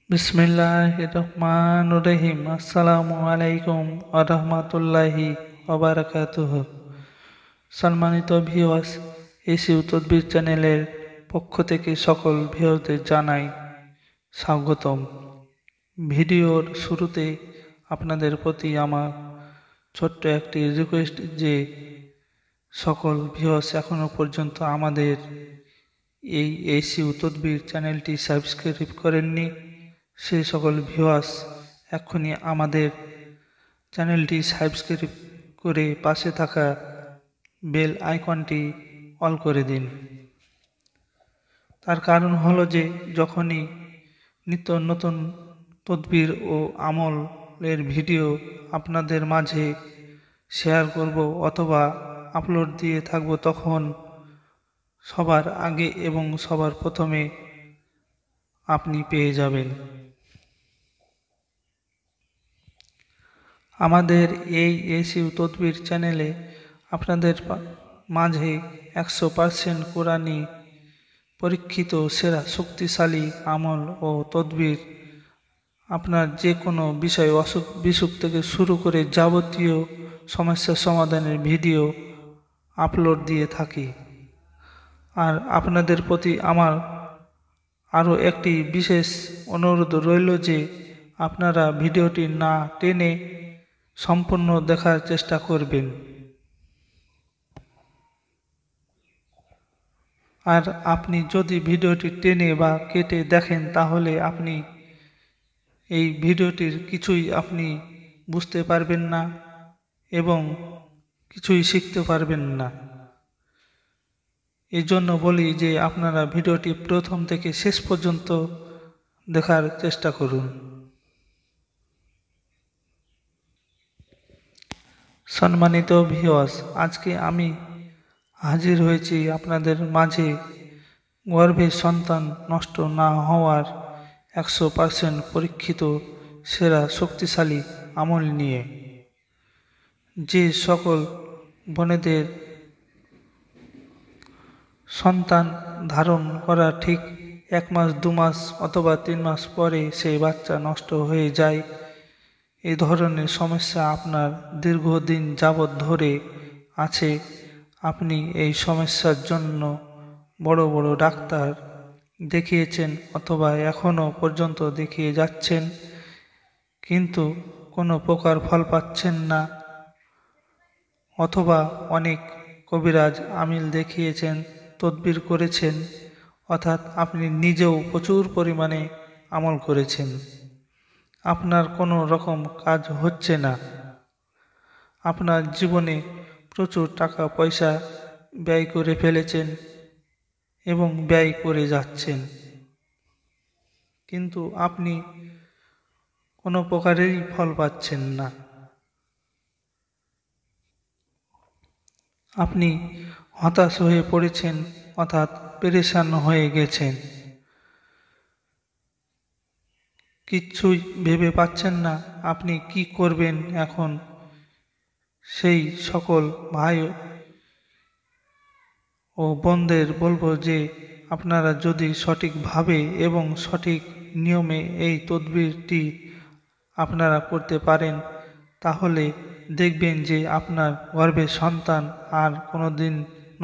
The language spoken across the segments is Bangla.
বিসমিল্লাহির রহমানির রহিম। আসসালামু আলাইকুম ওয়া রাহমাতুল্লাহি ওয়া বারাকাতুহু। সম্মানিত ভিউয়ার্স, এসি তদবির চ্যানেলের পক্ষ থেকে সকল ভিউয়ারদের জানাই স্বাগতম। ভিডিওর শুরুতে আপনাদের প্রতি আমার ছোট্ট একটি রিকোয়েস্ট যে সকল ভিউয়ার্স এখনো পর্যন্ত আমাদের এই এসি তদবির চ্যানেলটি সাবস্ক্রাইব করেননি, সেই সকল ভিউয়ার্স এখনই আমাদের চ্যানেলটি সাবস্ক্রাইব করে পাশে থাকা বেল আইকনটি অল করে দিন। তার কারণ হলো যে যখনই নিত্য নতুন তদবির ও আমলের ভিডিও আপনাদের মাঝে শেয়ার করব অথবা আপলোড দিয়ে থাকব, তখন সবার আগে এবং সবার প্রথমে আপনি পেয়ে যাবেন। আমাদের এই এসি তদবির চ্যানেলে আপনাদের মাঝে 100% কোরআনি পরীক্ষিত সেরা শক্তিশালী আমল ও তদবির, আপনার যে কোনো বিষয় অসুখ বিসুখ থেকে শুরু করে যাবতীয় সমস্যা সমাধানের ভিডিও আপলোড দিয়ে থাকি। আর আপনাদের প্রতি আমার আরও একটি বিশেষ অনুরোধ রইল যে আপনারা ভিডিওটি না টেনে সম্পূর্ণ দেখার চেষ্টা করবেন। আর আপনি যদি ভিডিওটি টেনে বা কেটে দেখেন তাহলে আপনি এই ভিডিওটির কিছুই আপনি বুঝতে পারবেন না এবং কিছুই শিখতে পারবেন না। এই জন্য বলি যে আপনারা ভিডিওটি প্রথম থেকে শেষ পর্যন্ত দেখার চেষ্টা করুন। সম্মানিত ভিউয়ার্স, আজকে আমি হাজির হয়েছি আপনাদের মাঝে গর্ভের সন্তান নষ্ট না হওয়ার 100% পরীক্ষিত সেরা শক্তিশালী আমল নিয়ে। যে সকল বোনেদের সন্তান ধারণ করা ঠিক 1 মাস 2 মাস অথবা 3 মাস পরে সেই বাচ্চা নষ্ট হয়ে যায়, এই ধরনের সমস্যা আপনার দীর্ঘদিন যাবৎ ধরে আছে, আপনি এই সমস্যার জন্য বড় বড় ডাক্তার দেখিয়েছেন অথবা এখনও পর্যন্ত দেখিয়ে যাচ্ছেন, কিন্তু কোনো প্রকার ফল পাচ্ছেন না, অথবা অনেক কবিরাজ আমিল দেখিয়েছেন, তদবির করেছেন, অর্থাৎ আপনি নিজেও প্রচুর পরিমাণে আমল করেছেন, আপনার কোনো রকম কাজ হচ্ছে না, আপনার জীবনে প্রচুর টাকা পয়সা ব্যয় করে ফেলেছেন এবং ব্যয় করে যাচ্ছেন, কিন্তু আপনি কোনো প্রকারেরই ফল পাচ্ছেন না। আপনি হতাশ হয়ে পড়েছেন, অর্থাৎ পেরেশান হয়ে গেছেন, কিচ্ছুই ভেবে পাচ্ছেন না আপনি কি করবেন এখন। সেই সকল ভাই ও বোনদের বলবো যে আপনারা যদি সঠিকভাবে এবং সঠিক নিয়মে এই তদবিরটি আপনারা করতে পারেন, তাহলে দেখবেন যে আপনার গর্ভের সন্তান আর কোনোদিন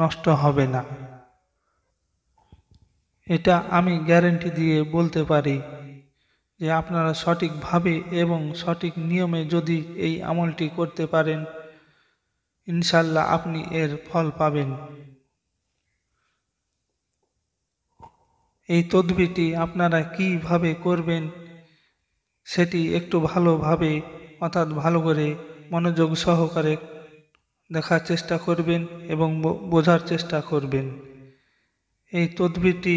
নষ্ট হবে না। এটা আমি গ্যারান্টি দিয়ে বলতে পারি যে আপনারা সঠিকভাবে এবং সঠিক নিয়মে যদি এই আমলটি করতে পারেন, ইনশাল্লাহ আপনি এর ফল পাবেন। এই তদবিরটি আপনারা কিভাবে করবেন সেটি একটু ভালোভাবে, অর্থাৎ ভালো করে মনোযোগ সহকারে দেখার চেষ্টা করবেন এবং বোঝার চেষ্টা করবেন। এই তদবিরটি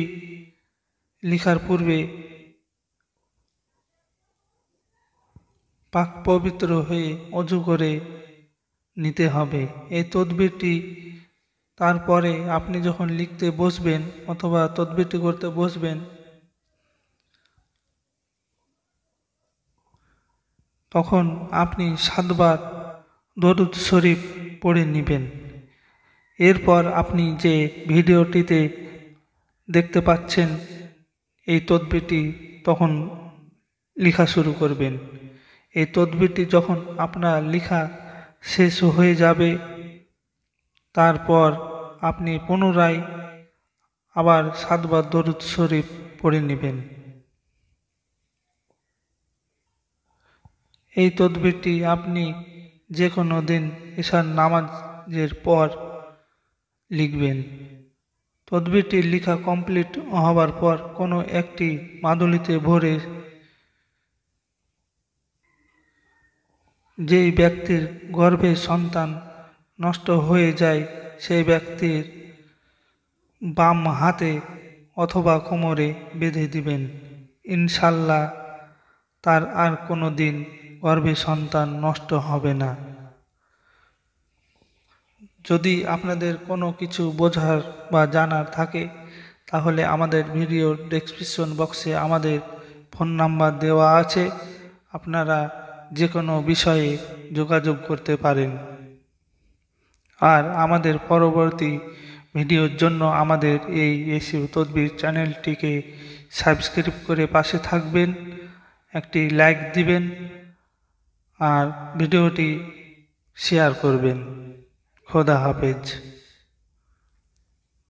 লেখার পূর্বে পাক পবিত্র হয়ে অজু করে নিতে হবে। এই তদবিরটি তারপরে আপনি যখন লিখতে বসবেন অথবা তদবিরটি করতে বসবেন, তখন আপনি 7 বার দরুদ শরীফ পড়ে নেবেন। এরপর আপনি যে ভিডিওটিতে দেখতে পাচ্ছেন এই তদবিরটি তখন লেখা শুরু করবেন। এই তদবিরটি যখন আপনার লেখা শেষ হয়ে যাবে, তারপর আপনি পুনরায় আবার 7 বার দরুদ শরীফ পড়ে নেবেন। এই তদবিরটি আপনি যে কোনো দিন এশার নামাজের পর লিখবেন। তদবিরটি লেখা কমপ্লিট হবার পর কোনো একটি মাদুলিতে ভরে যেই ব্যক্তির গর্ভে সন্তান নষ্ট হয়ে যায় সেই ব্যক্তির বাম হাতে অথবা কোমরে বেঁধে দিবেন। ইনশাল্লাহ তার আর কোনো দিন গর্ভে সন্তান নষ্ট হবে না। যদি আপনাদের কোনো কিছু বোঝার বা জানার থাকে তাহলে আমাদের ভিডিও ডেসক্রিপশন বক্সে আমাদের ফোন নাম্বার দেওয়া আছে, আপনারা যে কোনো বিষয়ে যোগাযোগ করতে পারেন। আর আমাদের পরবর্তী ভিডিওর জন্য আমাদের এই এসিউ তদবির চ্যানেলটিকে সাবস্ক্রাইব করে পাশে থাকবেন, একটি লাইক দিবেন আর ভিডিওটি শেয়ার করবেন। খোদা হাফেজ।